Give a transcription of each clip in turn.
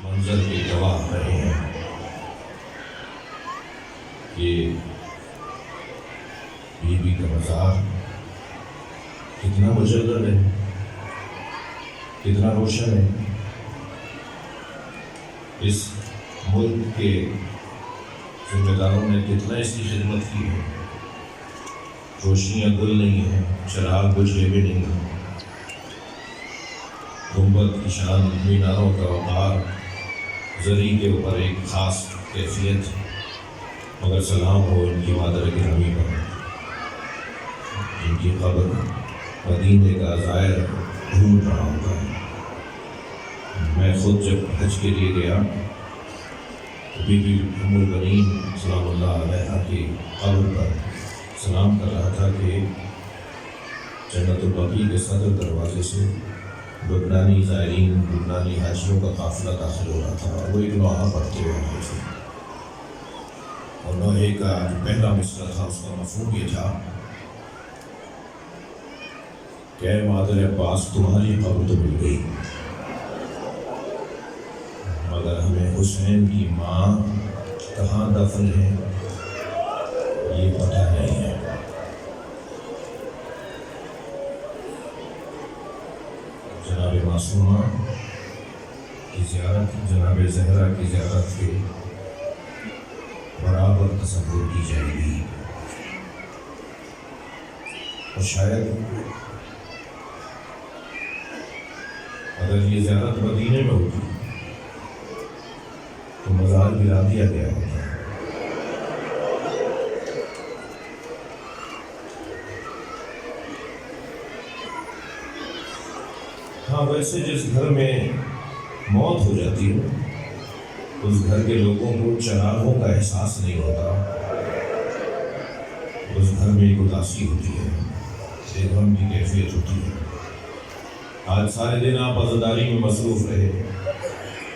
منظر کے گواہ رہے ہیں کہ بی بی کا مزار کتنا مجلل ہے، کتنا روشن ہے۔ اس ملک کے ذمہ داروں نے کتنا اس کی خدمت کی ہے۔ روشنیاں گل نہیں ہیں، چراغ بجھے بھی نہیں ہیں، گنبد کی شان، میناروں کا وقار، زری کے اوپر ایک خاص کیفیت، مگر سلام ہو ان کی مادر گرامی پر، جن کی قبر مدینے کا زائر ڈھونڈ رہا ہوتا ہے۔ میں خود جب حج کے لیے گیا تو بی بی ام البنین سلام اللہ علیہا کی قبر پر سلام کر رہا تھا کہ جنت البقیع کے صدر دروازے سے لبنانی زائرین، لبنانی حاجیوں کا قافلہ داخل ہو رہا تھا، اور وہ ایک لوحہ پڑھتے ہوئے آئے تھے، اور لوحے کا جو پہلا مصرع تھا اس کا مفہوم یہ تھا کہ اے مادر عباس، تمہاری قبر تو مل گئی، مگر ہمیں حسین کی ماں کہاں دفن ہے یہ پتہ نہیں ہے۔ جناب معصومہ کی زیارت، جناب زہرا کی زیارت کے برابر تصور کی جائے گی، اور شاید اگر یہ زیارت مدینے میں ہوتی تو مزار گرا دیا گیا ہوتا۔ ہاں، ویسے جس گھر میں موت ہو جاتی ہے اس گھر کے لوگوں کو چراغوں کا احساس نہیں ہوتا، اس گھر میں ایک اداسی ہوتی ہے، ایک غم کی کیفیت ہوتی ہے۔ آج سارے دن آپ عزاداری میں مصروف رہے،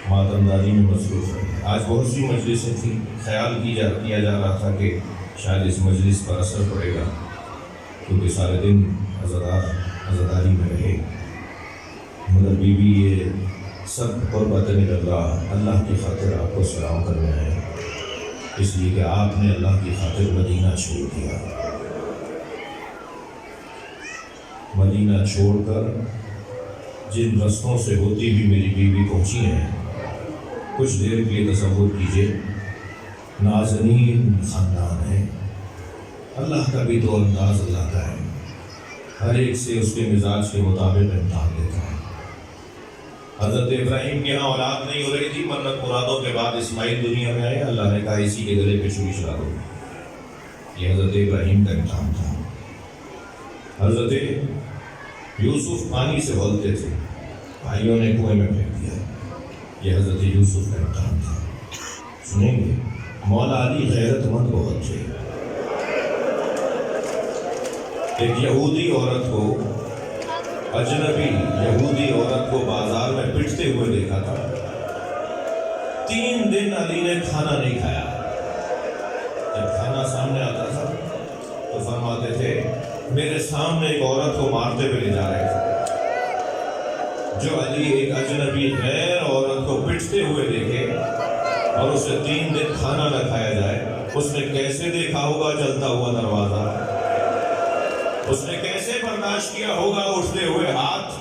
ماتمداری میں مصروف رہے۔ آج بہت سی مجلسیں تھیں، خیال کیا جا رہا تھا کہ شاید اس مجلس پر اثر پڑے گا، کیونکہ سارے دن عزاداری میں رہے، مگر بی بی یہ سب قربت اللہ کی خاطر آپ کو سلام کرنے آئے، اس لیے کہ آپ نے اللہ کی خاطر مدینہ چھوڑ دیا۔ مدینہ چھوڑ کر جن رستوں سے ہوتی بھی میری بیوی پہنچی ہیں، کچھ دیر کے لیے تصور کیجئے، نازنین خاندان ہے، اللہ کا بھی تو انداز اللہ کا ہے، ہر ایک سے اس کے مزاج کے مطابق امتحان لیتا ہے۔ حضرت ابراہیم کے ہاں اولاد نہیں ہو رہی تھی، منت مرادوں کے بعد اسماعیل دنیا میں آئے، اللہ نے کہا اسی کے گلے پہ چھری چلا دو۔ یہ حضرت ابراہیم کا امتحان تھا۔ حضرت یوسف پانی سے بولتے تھے، بھائیوں نے کنویں میں پھینک دیا، یہ حضرت یوسف کا امتحان تھا۔ سنیں گے، مولا علی غیرت مند بہت تھے۔ ایک یہودی عورت کو، اجنبی یہودی عورت کو بازار میں پٹتے ہوئے دیکھا تھا، 3 دن علی نے کھانا نہیں کھایا۔ جب کھانا سامنے آتا تھا تو فرماتے تھے میرے سامنے ایک عورت کو مارتے ہوئے لے جا رہے تھے۔ جو علی ایک اجنبی غیر عورت کو پٹتے ہوئے دیکھے اور اسے 3 دن کھانا نہ کھایا جائے، اس نے کیسے دیکھا ہوگا چلتا ہوا دروازہ، اس نے کیسے برداشت کیا ہوگا اٹھتے ہوئے ہاتھ۔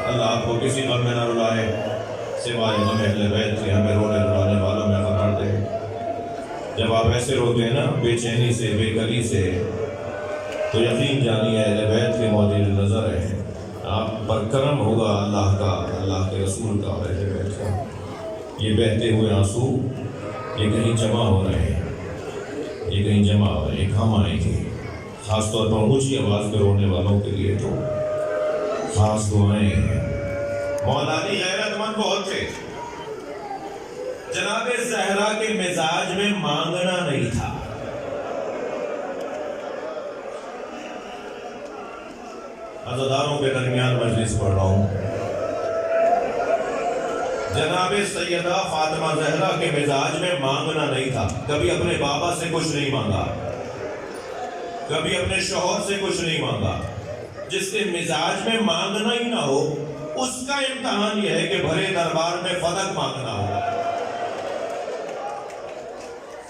اللہ آپ کو کسی غم میں نہ رلائے سوائے غم اہل بیت کے، ہمیں رونے رلانے والوں میں قرار دے۔ جب آپ ایسے روتے ہیں نا، بے چینی سے، بے کلی سے، تو یقین جانیے اہل بیت کے موجود نظر ہے، آپ پر کرم ہوگا اللہ کا، اللہ کے رسول کا اور اہل بیت کا۔ یہ بہتے ہوئے آنسو یہ کہیں جمع ہو رہے ہیں، یہ کہیں جمع ہو رہے ہیں، کام آئیں گے، خاص طور پر اونچی آواز پہ رونے والوں کے لیے تو خاص دعائیں ہیں۔ مولا علی غیرت مند بہت تھے، جناب زہرا کے مزاج میں مانگنا نہیں تھا۔ عزاداروں کے درمیان مجلس پڑھ رہا ہوں، جناب سیدہ فاطمہ زہرا کے مزاج میں مانگنا نہیں تھا، کبھی اپنے بابا سے کچھ نہیں مانگا، کبھی اپنے شوہر سے کچھ نہیں مانگا۔ جس کے مزاج میں مانگنا ہی نہ ہو کا امتحان یہ ہے کہ بھرے دربار میں فلک مانگنا ہوگا.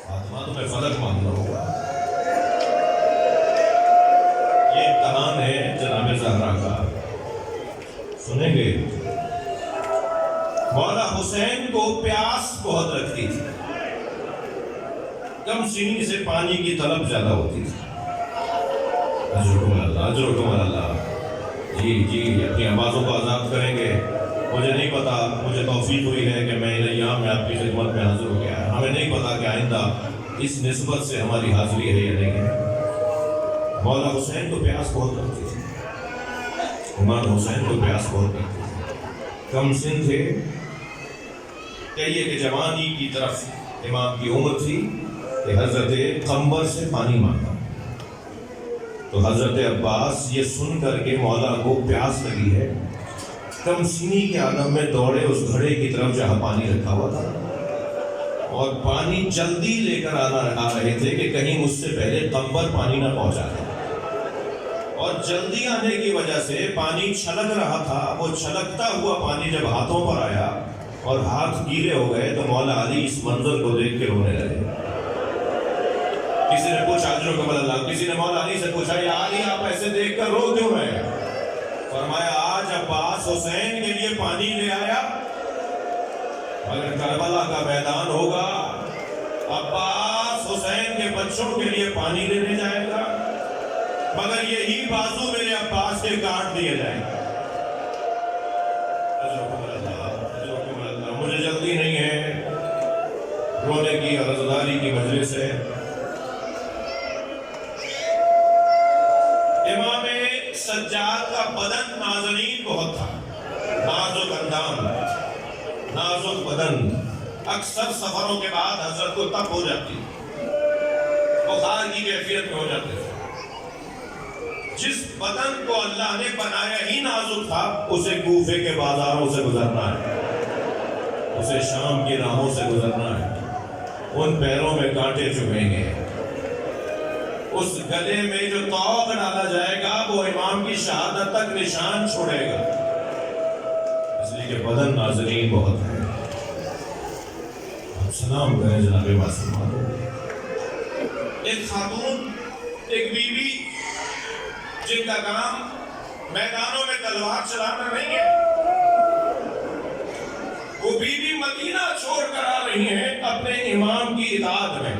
فاطمہ تمہیں فلک مانگنا ہوگا. یہ امتحان ہے جناب زہرا کا. سنیں گے؟ مولا حسین کو پیاس بہت لگتی تھی. کم سینی سے پانی کی طلب زیادہ ہوتی تھی. اجرکم اللہ، اجرکم اللہ. جی اپنی آوازوں کو آزاد کریں گے. مجھے نہیں پتا، مجھے توفیق ہوئی ہے کہ میں ان ایام میں آپ کی خدمت میں حاضر ہو گیا. ہمیں نہیں پتا کہ آئندہ اس نسبت سے ہماری حاضری ہے یا نہیں ہے. مولا حسین کو پیاس بہت لگتی تھی. امام حسین کو پیاس بہت لگتی تھی. کم سن تھے، کہیے کہ جوانی کی طرف امام کی عمر تھی کہ حضرت قمبر سے پانی مانگا. تو حضرت عباس یہ سن کر کے مولا کو پیاس لگی ہے، کم سینی کے عالم میں دوڑے اس گھڑے کی طرف جہاں پانی رکھا ہوا تھا، اور پانی جلدی لے کر آ رہے تھے کہ کہیں مجھ سے پہلے قمبر پانی نہ پہنچا دے. اور جلدی آنے کی وجہ سے پانی چھلک رہا تھا. وہ چھلکتا ہوا پانی جب ہاتھوں پر آیا اور ہاتھ گیلے ہو گئے تو مولا علی اس منظر کو دیکھ کے رونے لگے. کسی نے پوچھا اجرکم اللہ، کسی نے مولا علی سے پوچھا یا علی آپ ایسے دیکھ کر رو کیوں رہے ہیں؟ فرمایا آج عباس حسین کے لیے پانی لے آیا، اگر کربلا کا میدان ہوگا عباس حسین کے بچوں کے لیے پانی لینے جائے گا، مگر یہی بازو میرے عباس کے کاٹ دیے جائیں گے. مجھے جلدی نہیں ہے رونے کی اور عزاداری کی مجلس ہے. امام سجاد کا بدن نازنین بہت تھا، نازک اندام، نازک بدن. اکثر سفروں کے بعد حضرت کو تپ ہو جاتی، بخار کی کیفیت میں ہو جاتے تھے. جس بدن کو اللہ نے بنایا ہی نازک تھا، اسے کوفے کے بازاروں سے گزرنا ہے، اسے شام کی راہوں سے گزرنا ہے. ان پیروں میں کانٹے چبھیں گے، اس گلے میں جو طوق ڈالا جائے گا وہ امام کی شہادت تک نشان چھوڑے گا. اس لیے کہ بدن ناظرین بہت ہے. آپ سلام کریں جناب معصومہ. ایک خاتون، ایک بیوی جن کا کام میدانوں میں تلوار چلانا نہیں ہے، وہ بیوی مدینہ چھوڑ کر آ رہی ہیں اپنے امام کی اطاعت میں،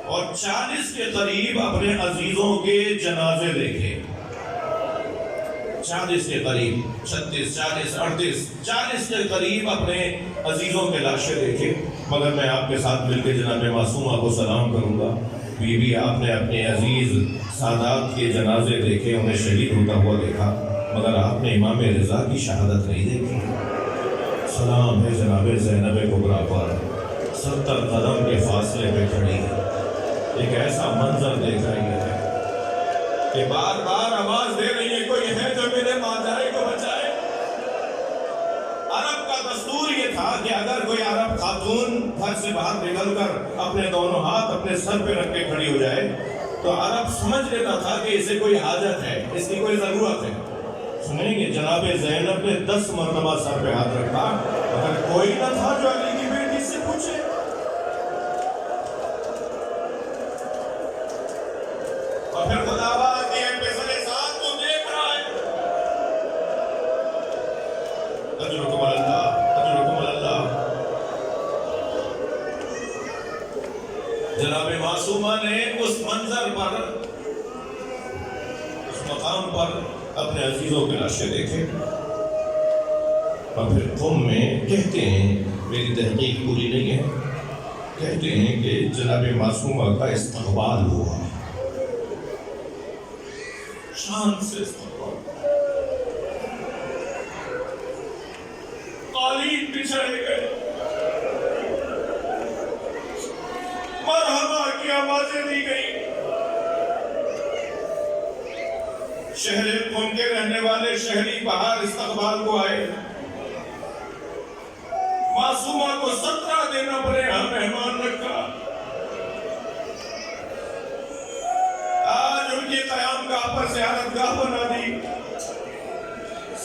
اور 40 کے قریب اپنے عزیزوں کے جنازے دیکھے. 40 کے قریب، 36، 40، 38، 40 کے قریب اپنے عزیزوں کے لاشیں دیکھے. مگر میں آپ کے ساتھ مل کے جناب معصومہ کو سلام کروں گا. بی بی آپ نے اپنے عزیز سادات کے جنازے دیکھے، انہیں شہید ہوتا ہوا دیکھا، مگر آپ نے امام رضا کی شہادت نہیں دیکھی. سلام ہے جناب زینب کبریٰ پر، 70 قدم کے فاصلے پہ کھڑی ہے، ایک ایسا منظر دیکھ رہی ہے کہ بار بار آواز دے رہی ہے کوئی ہے جو میرے ماجرے کو بچائے. عرب کا دستور یہ تھا کہ اگر کوئی عرب خاتون گھر سے باہر نکل کر اپنے دونوں ہاتھ اپنے سر پہ رکھ کے کھڑی ہو جائے تو عرب سمجھ لیتا تھا کہ اسے کوئی حاجت ہے، اس کی کوئی ضرورت ہے. سنیں گے جناب زینب نے 10 مرتبہ سر پہ ہاتھ رکھا، مگر کوئی نہ تھا جو علی کی بیٹی سے پوچھے. اور پھر خداوند کے فیصلے ساتھ کو دیکھ رہا ہے. اجرکم اللہ، اجرکم اللہ. جناب معصومہ نے اس منظر پر، اس مقام پر اپنے عزیزوں کے لاشیں دیکھے، اور پھر قم میں کہتے ہیں، میری تحقیق پوری نہیں ہے، کہتے ہیں کہ جناب معصومہ کا استقبال ہوا، شان سے استقبال. قالین بچھائے گئے، مرحبا کی آوازیں دی گئی. شہر قم کے رہنے والے شہری باہر استقبال کو آئے. معصومہ کو 17 دن اپنے یہاں مہمان رکھا. آج ان کی قیام گاہ پر زیارت گاہ بنا دی.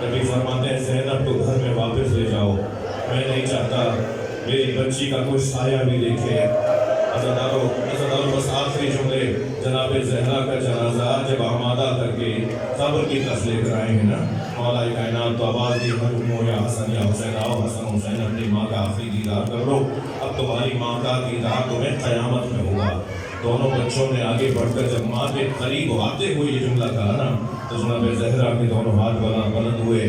کبھی فرماتے ہیں زینب کو گھر میں واپس لے جاؤ، میں نہیں چاہتا میری بچی کا کوئی سایہ بھی دیکھے۔ عزیزانو بس آخری جملے، جناب زہرا کا جنازہ جب آمادہ کر کے قبر کی طرف لے کر آئیں گے نا، مولا کائنات تو آواز دی مرحومو یا حسن یا حسین، آؤ حسن حسین اپنی ماں کا آخری دیدار کر لو، اب تمہاری ماں کا دیدار تمہیں قیامت میں ہوگا۔ دونوں بچوں نے آگے بڑھ کر جب ماں کے قریب آتے ہوئے یہ جملہ کہا نا، تو جناب زہرا کے دونوں ہاتھ بلند ہوئے،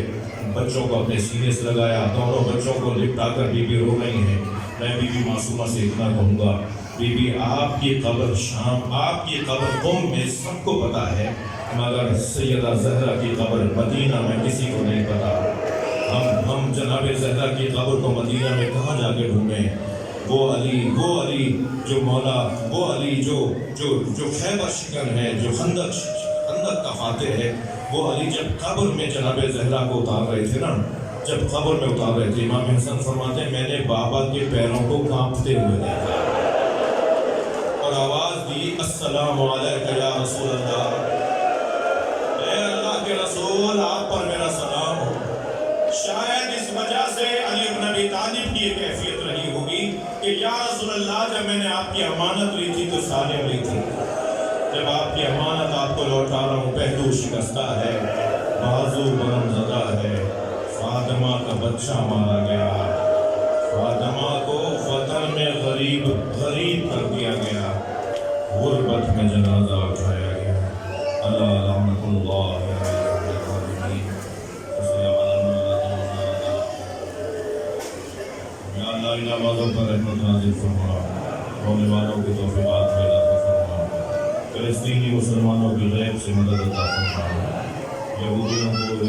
بچوں کو اپنے سینے سے لگایا، دونوں بچوں کو لپٹا کر بی بی رو رہی ہیں۔ میں بی بی معصومہ سے اتنا کہوں گا، بی بی آپ کی قبر شام، آپ کی قبر قم میں سب کو پتا ہے، مگر سیدہ زہرا کی قبر مدینہ میں کسی کو نہیں پتا۔ ہم جناب زہرا کی قبر کو مدینہ میں کہاں جا کے ڈھونڈیں؟ وہ علی جو مولا، وہ علی جو خیبر شکن ہے، جو خندق کا فاتح ہے، وہ علی جب قبر میں جناب زہرا کو اتار رہے تھے نا، جب قبر میں اتار رہے تھے، امام حسن فرماتے ہیں میں نے بابا کے پیروں کو کانپتے ہوئے دیکھا اور آواز دی السلام علیکہ یا رسول اللہ، اے اللہ کے رسول آپ پر میرا سلام ہو۔ شاید اس وجہ سے علی بن ابی طالب کی ایک کیفیت رہی ہوگی کہ یا رسول اللہ جب میں نے آپ کی امانت لی تھی تو سالم لی تھی، جب آپ کی امانت آپ کو لوٹا رہا ہوں، پہلو شکستہ ہے، بازو برم زدہ ہے، فاطمہ کا بچہ مارا گیا، فاطمہ کو وطن میں غریب کر دیا گیا، غربت میں جنازہ اٹھایا گیا۔ اللہ رحمت اللہ یا اللہ ان آوازوں پر رحمت نازل فرما، رونے والوں کی توفیقات میں عطا فرما، فلسطینی مسلمانوں کی غیب سے مدد عطا فرما، یہودیوں کو